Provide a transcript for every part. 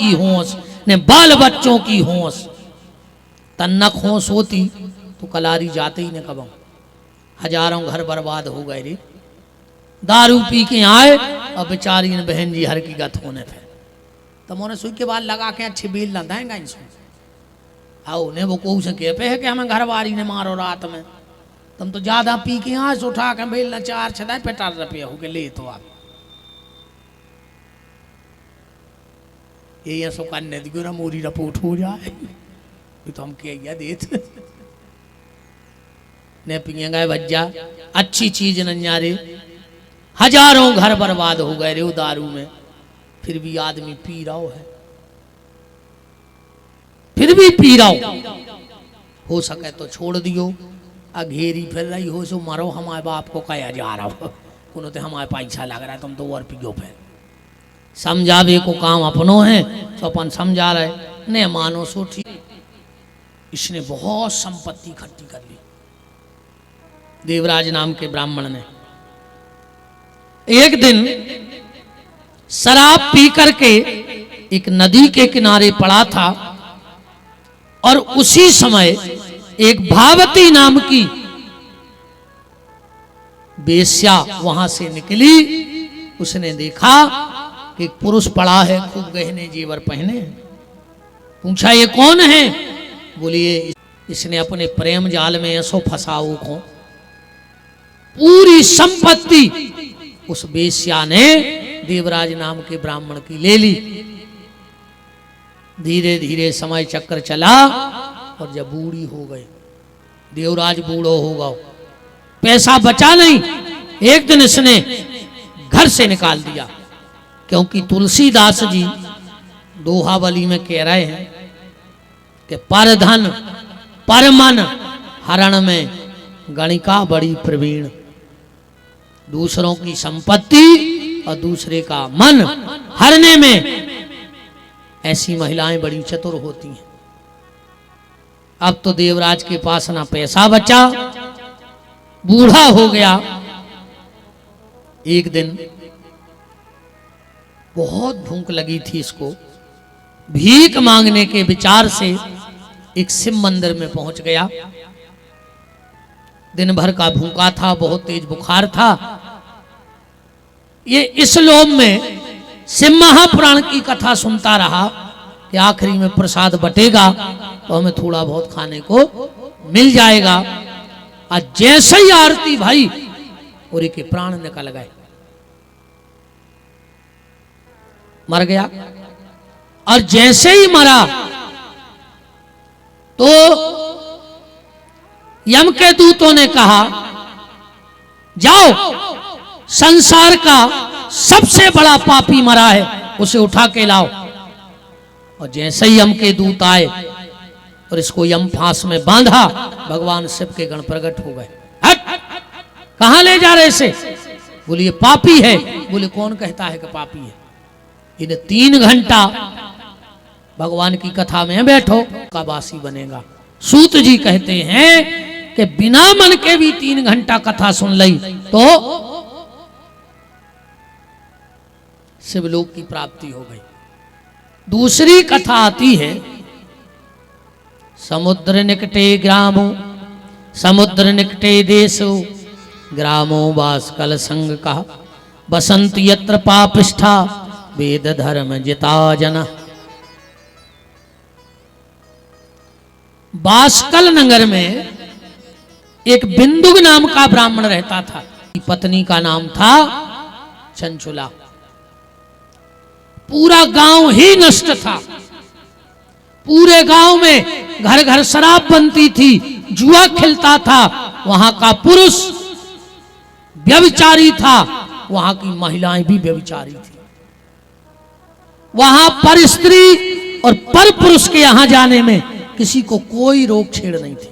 की होश ने बाल बच्चों की होश, तन्नक होश होती तो कलारी जाते ही न कब। हजारों घर बर्बाद हो गए रे, दारू पी के आए और बेचारी ने बहन जी हर की गत होने थे। तो मोने सुई के बाद लगा के अच्छी बील ना देंगे इनसे। आओ ने वो को से कह पे है कि हमें घर वाली ने मारो रात में, तुम तो ज्यादा पी के यहाँ से उठा के बेल ना 4 50 रुपया हो के ले तो आप ये सो करने दी ना मोरी रिपोर्ट हो जाए तो हम क्या देते ने पिएगा बज्जा अच्छी चीज नन्यारे। हजारों घर बर्बाद हो गए रे दारू में, फिर भी आदमी पी रहा है, फिर भी पी रहा हो सके तो छोड़ दियो। अघेरी फिर रही हो सो मरो, हमारे बाप को कहा जा रहा हो उन्होंने हमारे पैसा लग रहा है, तुम तो और पियो फिर। समझावे को काम अपनो है तो अपन समझा रहे ने मानो सो ठीक। इसने बहुत संपत्ति इकट्ठी कर ली। देवराज नाम के ब्राह्मण ने एक दिन शराब पी करके एक नदी के किनारे पड़ा था और उसी समय एक भावती नाम की बेश्या वहां से निकली। उसने देखा कि एक पुरुष पड़ा है, खूब गहने जेवर पहने। पूछा ये कौन है? बोलिए इसने अपने प्रेम जाल में ऐसो फंसाओ को पूरी संपत्ति उस बेश्या ने देवराज नाम के ब्राह्मण की ले ली। धीरे धीरे समय चक्र चला और जब बूढ़ी हो गई, देवराज बूढ़ो होगा, पैसा बचा नहीं। एक दिन इसने घर से निकाल दिया, क्योंकि तुलसीदास जी दोहावली में कह रहे हैं कि पर धन पर मन हरण में गणिका बड़ी प्रवीण। दूसरों की संपत्ति और दूसरे का मन हरने में ऐसी महिलाएं बड़ी चतुर होती हैं। अब तो देवराज के पास ना पैसा बचा, बूढ़ा हो गया। एक दिन बहुत भूख लगी थी इसको, भीख मांगने के विचार से एक शिव मंदिर में पहुंच गया। दिन भर का भूखा था, बहुत तेज बुखार था। ये इस लोभ में शिव महापुराण की कथा सुनता रहा कि आखिरी में प्रसाद बटेगा तो हमें थोड़ा बहुत खाने को मिल जाएगा। और जैसे ही आरती भाई और के प्राण निकल गए, मर गया। और जैसे ही मरा तो यम के दूतों ने कहा जाओ, संसार का सबसे बड़ा पापी मरा है, उसे उठा के लाओ। और जैसे ही यम के दूत आए और इसको यम फांस में बांधा, भगवान शिव के गण प्रकट हो गए। हट, कहां ले जा रहे इसे? बोले ये पापी है। बोले कौन कहता है कि पापी है? इन्हें 3 घंटा भगवान की कथा में बैठो का वासी बनेगा। सूत जी कहते हैं कि बिना मन के भी 3 घंटा कथा सुन ली तो शिवलोक की प्राप्ति हो गई। दूसरी कथा आती है, समुद्र निकटे ग्रामो समुद्र निकटे देशो ग्रामो वास्कल संग का बसंत यत्र पापिष्ठा वेद धर्म जिता जना। बास्कल नगर में एक बिंदुक नाम का ब्राह्मण रहता था। पत्नी का नाम था चंचुला। पूरा गांव ही नष्ट था। पूरे गांव में घर घर शराब बनती थी, जुआ खिलता था। वहां का पुरुष व्यभिचारी था, वहां की महिलाएं भी व्यभिचारी थी। वहां पर स्त्री और पर पुरुष के यहां जाने में किसी को कोई रोक छेड़ नहीं थी।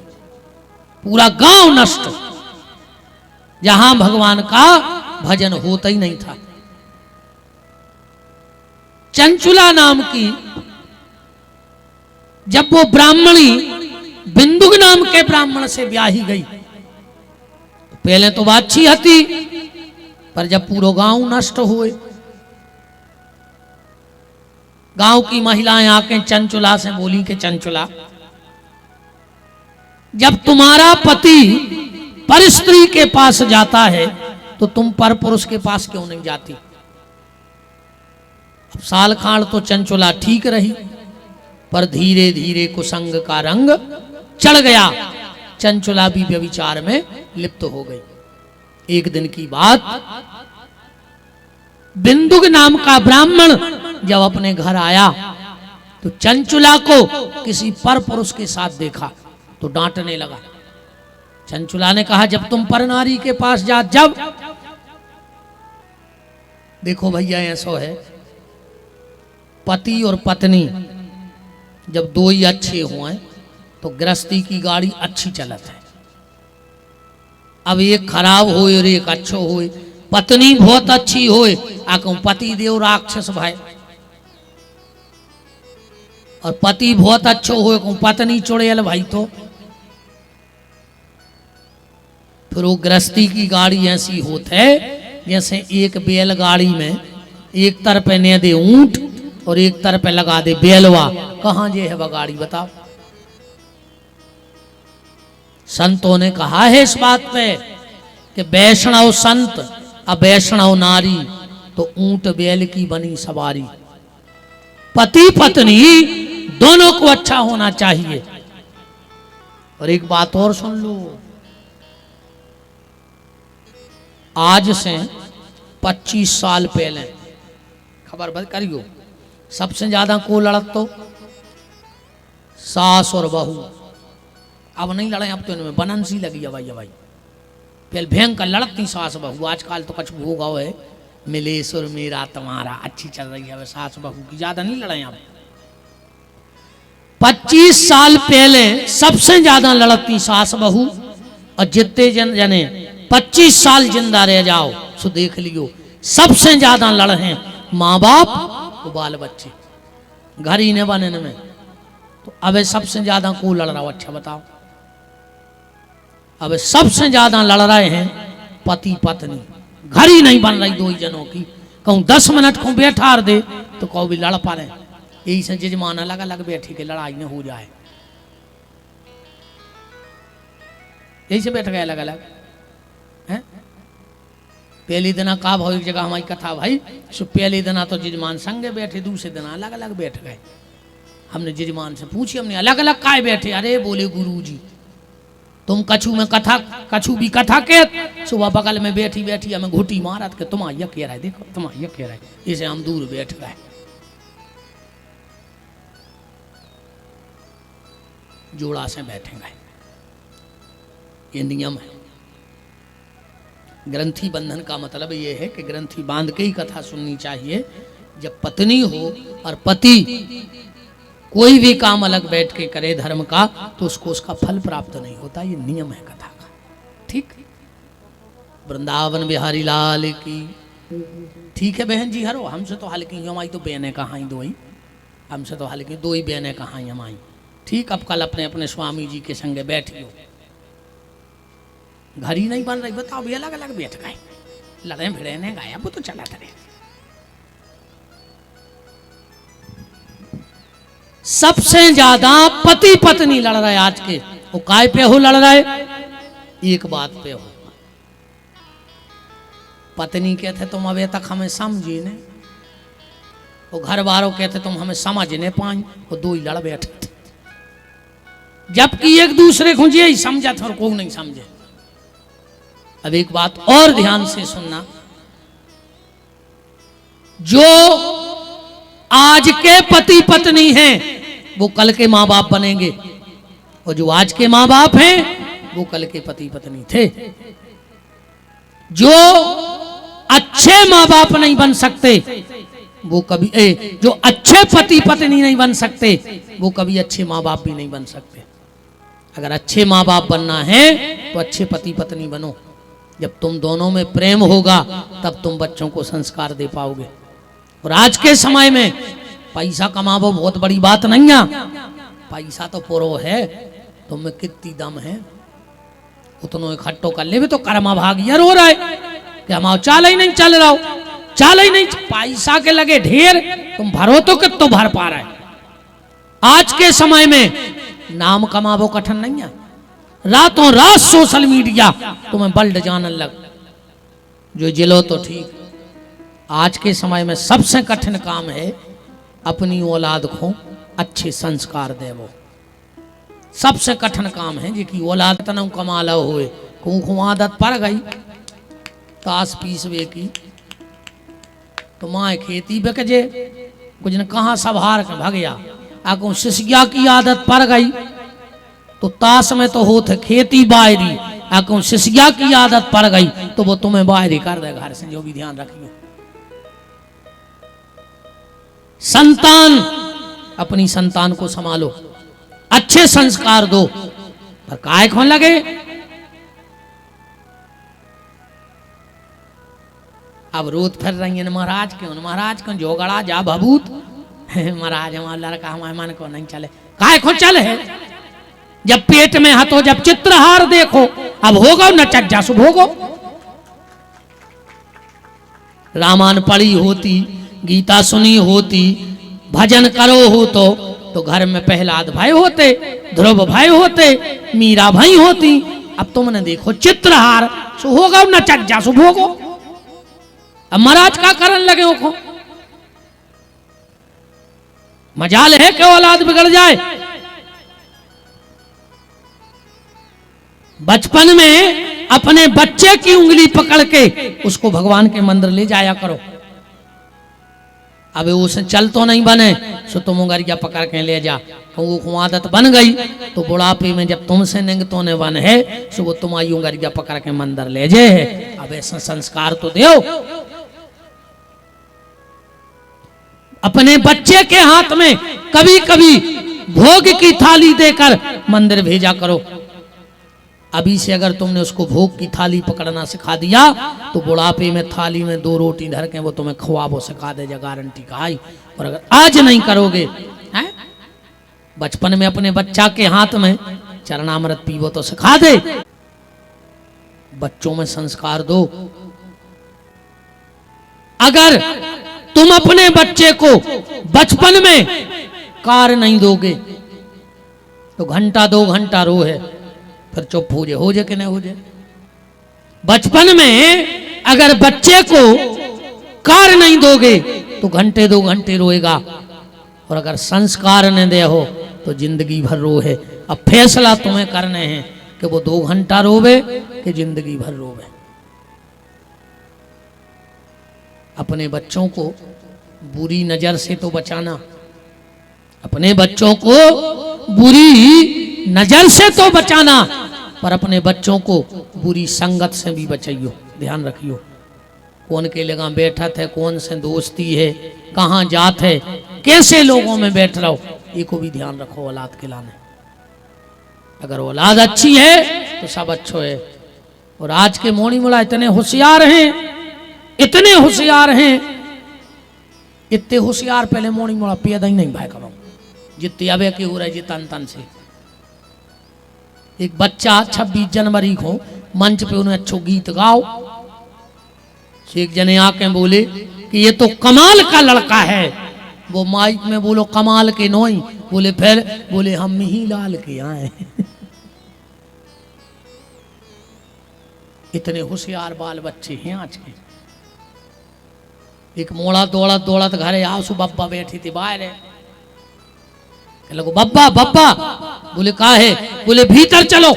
पूरा गांव नष्ट, जहां भगवान का भजन होता ही नहीं था। चंचुला नाम की जब वो ब्राह्मणी बिंदुक नाम के ब्राह्मण से ब्याही गई, पहले तो बात अच्छी थी, पर जब पूरा गांव नष्ट हुए, गांव की महिलाएं आके चंचुला से बोली कि चंचुला, जब तुम्हारा पति पर स्त्री के पास जाता है तो तुम पर पुरुष के पास क्यों नहीं जाती? अब साल खांड तो चंचुला ठीक रही, पर धीरे धीरे कुसंग का रंग चढ़ गया। चंचुला भी व्यभिचार में लिप्त हो गई। एक दिन की बात, बिंदुक नाम का ब्राह्मण जब अपने घर आया तो चंचुला को किसी पर पुरुष के साथ देखा तो डांटने लगा। चंचुला ने कहा, जब तुम पर नारी के पास जब देखो भैया, ऐसा है पति और पत्नी जब दो ही अच्छे हुए तो गृहस्थी की गाड़ी अच्छी चलत है। अब एक खराब हो और एक अच्छो हो, पत्नी बहुत अच्छी हो आको पति देव राक्षस भाई, और पति बहुत अच्छो हो पत्नी चुड़ैल भाई, तो फिर वो गृहस्थी की गाड़ी ऐसी होती है जैसे एक बैलगाड़ी में एक तरफ ने दे ऊंट और एक तरफ लगा दे बैलवा, कहां जे है वह गाड़ी बताओ। संतों ने कहा है इस बात पे कि वैष्णव संत अवैष्णव नारी तो ऊंट बैल की बनी सवारी। पति पत्नी दोनों को अच्छा होना चाहिए। और एक बात और सुन लो, आज से 25 साल पहले खबर बंद करियो, सबसे ज्यादा को लड़त तो सास और बहू। अब नहीं लड़े, अब तो इनमें बनन सी लगी है भाई। पहले भयंकर लड़ती सास बहू, आजकल तो कुछ होगा है मिलेश्वर मेरा तुम्हारा अच्छी चल रही है सास बहू की, ज्यादा नहीं लड़ाई। अब 25 साल पहले सबसे ज्यादा लड़ती सास बहू, और जितने जने 25 साल जिंदा रह जाओ सो देख लियो सबसे ज्यादा लड़े माँ बाप तो बाल बच्चे, घर ही ने बनने में। तो अब सबसे ज्यादा को लड़ रहा हो, अच्छा बताओ। अब सबसे ज्यादा लड़ रहे हैं पति पत्नी, घर ही नहीं बन रही दो ही जनों की। कहूं 10 मिनट को बैठा दे तो कहो भी लड़ पा रहे। यही से जजमान अलग अलग बैठे के लड़ाई न हो जाए, यही से बैठ गए अलग अलग है। पहली दिना का भाव एक जगह हमारी कथा भाई, सो पहली दिना तो जजमान संगे बैठे, दूसरे दिन अलग अलग बैठ गए। हमने जजमान से पूछी, हमने अलग अलग काय बैठे? अरे बोले गुरुजी तुम कछु में कथा, कछु भी कथा के सुबह बगल में बैठी बैठी हमें घुटी मारत के तुम ये कह रहा है, देखो तुम ये कह रहा है, इसे हम दूर बैठ गए। जोड़ा से बैठेंगे, ये नियम है। ग्रंथि बंधन का मतलब ये है कि ग्रंथि बांध के ही कथा सुननी चाहिए। जब पत्नी हो और पति कोई भी काम अलग बैठ के करे धर्म का तो उसको उसका फल प्राप्त नहीं होता, ये नियम है कथा का। ठीक, वृंदावन बिहारी लाल की। ठीक है बहन जी, हरो हमसे तो हल्की हमारी तो बहनें कहाँ ही दो ही, हमसे तो हल्की दो ही बहनें कहाँ ही हमारी। ठीक, अब कल अपने अपने स्वामी जी के संगे बैठियो, घर ही नहीं बन रही बताओ भी अलग अलग बैठ गए, लड़े भिड़े ने गाया वो तो चला था। सबसे ज्यादा पति पत्नी लड़ रहे आज के, वो काय पे हो लड़ रहे? एक बात पे हो। पत्नी कहते तुम अभी तक हमें समझी नहीं, वो घर वालों कहते तुम हमें समझ नहीं पाई, वो दो ही लड़ बैठे थे, जबकि एक दूसरे को यही समझा था और कोई नहीं समझे। अब एक बात और ध्यान से सुनना, जो आज के पति पत्नी हैं वो कल के माँ बाप बनेंगे, और जो आज के माँ बाप हैं वो कल के पति पत्नी थे। जो अच्छे माँ बाप नहीं बन सकते वो कभी जो अच्छे पति पत्नी नहीं बन सकते वो कभी अच्छे माँ बाप भी नहीं बन सकते। अगर अच्छे माँ बाप बनना है तो अच्छे पति पत्नी बनो। जब तुम दोनों में प्रेम होगा तब तुम बच्चों को संस्कार दे पाओगे। और आज के समय में पैसा कमावो बहुत बड़ी बात नहीं है, पैसा तो पुरो है, तुम में कितनी दम है उतनो इकट्ठो कर ले भी तो कर्मा भाग यार हो रहा है कि हमारा चाल ही नहीं चल रहा हो। चाल ही नहीं, पैसा के लगे ढेर, तुम भरो तो कितो भर पा रहे। आज के समय में नाम कमावो कठिन नहीं है, रातों रात सोशल मीडिया तुम्हें बल्ड जानन लग, जो जिलो तो ठीक। आज के समय में सबसे कठिन काम है अपनी औलाद को अच्छे संस्कार देवो। सबसे कठिन काम है जी की औलाद तना कमा लो हुए को आदत पड़ गई ताश पीसवे की, तो माए खेती बेकजे कुछ न कहाँ सभार के भगया, आको शिष्या की आदत पड़ गई तो ताश में तो होते खेती बाहरी, आको शिष्या की आदत पड़ गई तो वो तुम्हें बाहरी कर दे घर से। जो भी ध्यान रखियो, संतान, अपनी संतान को संभालो, अच्छे संस्कार दो, पर काय खोन लगे। अब रोत फिर रही है महाराज क्यों, महाराज क्यों जोगड़ा जा भभूत महाराज हमारा लड़का हमारे मन को नहीं चले, काय खो चले है। जब पेट में हतो, जब चित्रहार देखो, अब होगा न चक जा शुभ होगो। रामायण पढ़ी होती, गीता सुनी होती, भजन करो हो तो घर में प्रहलाद भाई होते, ध्रुव भाई होते, मीरा भाई होती। अब तुमने देखो चित्रहार, सो होगा न चक जा शुभ होगो। अब महाराज का करन लगे हो, मजाल है कि औलाद बिगड़ जाए। बचपन में अपने बच्चे की उंगली पकड़ के उसको भगवान के मंदिर ले जाया करो। अब उसे चल तो नहीं बने, सो तुम उंगरिया पकड़ के ले जा, वो आदत बन गई तो बुढ़ापे में जब तुमसे निंग तो ने बन है, सो वो तुम्हारी उंगरिया पकड़ के मंदिर ले जाए। अब ऐसा संस्कार तो दो। अपने बच्चे के हाथ में कभी कभी भोग की थाली देकर मंदिर भेजा करो। अभी से अगर तुमने उसको भोग की थाली पकड़ना सिखा दिया तो बुढ़ापे में थाली में 2 रोटी धर के वो तुम्हें खुआबो सिखा दे, गारंटी का आई। और अगर आज नहीं करोगे, हैं? बचपन में अपने बच्चा के हाथ में चरणामृत पीवो तो सिखा दे। बच्चों में संस्कार दो। अगर तुम अपने बच्चे को बचपन में कार नहीं दोगे तो घंटा 2 घंटा रोए, फिर चुप हो जाए कि नहीं हो जाए। बचपन में अगर बच्चे को कार नहीं दोगे तो घंटे 2 घंटे रोएगा, और अगर संस्कार न दे हो तो जिंदगी भर रोए। अब फैसला तुम्हें करने हैं कि वो 2 घंटा रोवे कि जिंदगी भर रोवे। अपने बच्चों को बुरी नजर से तो बचाना, अपने बच्चों को बुरी नजर से तो बचाना, पर अपने बच्चों को बुरी संगत से भी बचाइयो। ध्यान रखियो, कौन के लगा बैठा थे, कौन से दोस्ती है, कहाँ जात है, कैसे लोगों में बैठ रहो, ये को भी ध्यान रखो औलाद के लाने। अगर औलाद अच्छी है तो सब अच्छो है। और आज के मोनी मुला इतने होशियार हैं, इतने होशियार हैं, इतने होशियार पहले मोनी मुला पैदा ही नहीं भाई करो, जितने अबे के हो रहे जी तन तन से। एक बच्चा 26 जनवरी को मंच पे उन्हें अच्छो गीत गाओ, एक जने आके बोले कि ये तो कमाल का लड़का है। वो माइक में बोलो कमाल के नोई, बोले फिर बोले हम ही लाल के आए। इतने होशियार बाल बच्चे हैं आज के। एक मोड़ा दौड़त दौड़त घरे आसू बब्बा बैठी थी बाहर, लगो बब्बा बब्बा, बोले का है, बोले भीतर चलो।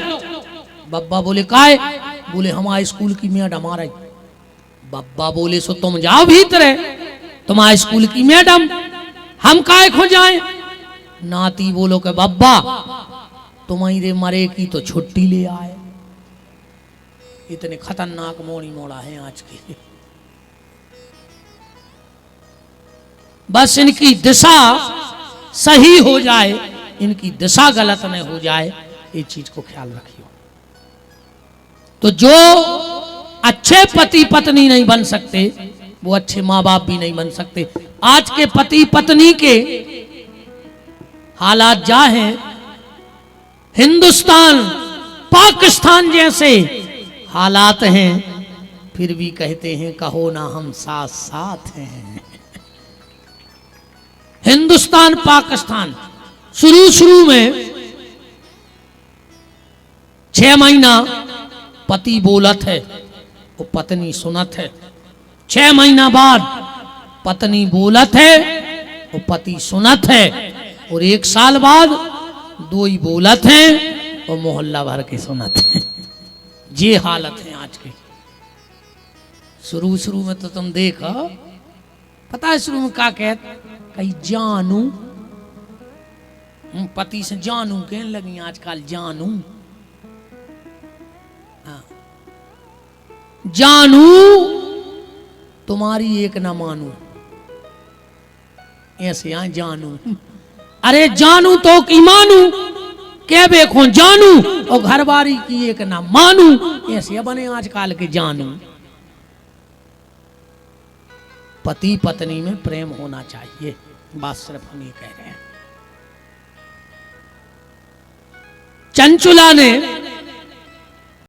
बब्बा बोले का है, बोले हमारे स्कूल की मैडम आ रही। बब्बा बोले सो तुम जाओ भीतर, तुम्हारे स्कूल की मैडम, हम काहे खो जाए। नाती बोलो के बब्बा तुम्हारे मरे की तो छुट्टी ले आए। इतने खतरनाक मोड़ी मोड़ा है आज के। बस इनकी दिशा सही हो जाए, इनकी दिशा गलत न हो जाए, ये चीज को ख्याल रखियो। तो जो अच्छे पति पत्नी नहीं बन सकते वो अच्छे माँ बाप भी नहीं बन सकते। आज के पति पत्नी के हालात जा हैं, हिंदुस्तान पाकिस्तान जैसे हालात हैं फिर भी कहते हैं कहो ना हम साथ साथ हैं। हिंदुस्तान पाकिस्तान शुरू में 6 महीना पति बोलत है वो पत्नी सुनत है, 6 महीना बाद पत्नी बोलत है वो पति सुनत है, और 1 साल बाद 2 ही बोलत हैं और मोहल्ला भर के सुनत है। ये हालत है आज की। शुरू में तो तुम देखा, पता है शुरू में क्या कहते, कहीं जानू, पति से जानू कहने लगी आजकल, जानू जानू तुम्हारी एक ना मानू, ऐसे यहाँ जानू, अरे जानू तो की मानू, क्या देखो जानू और घरवारी की एक ना मानू, ऐसे बने आजकल के जानू। पति पत्नी में प्रेम होना चाहिए, बात सिर्फ हम ये कह रहे हैं। चंचुला ने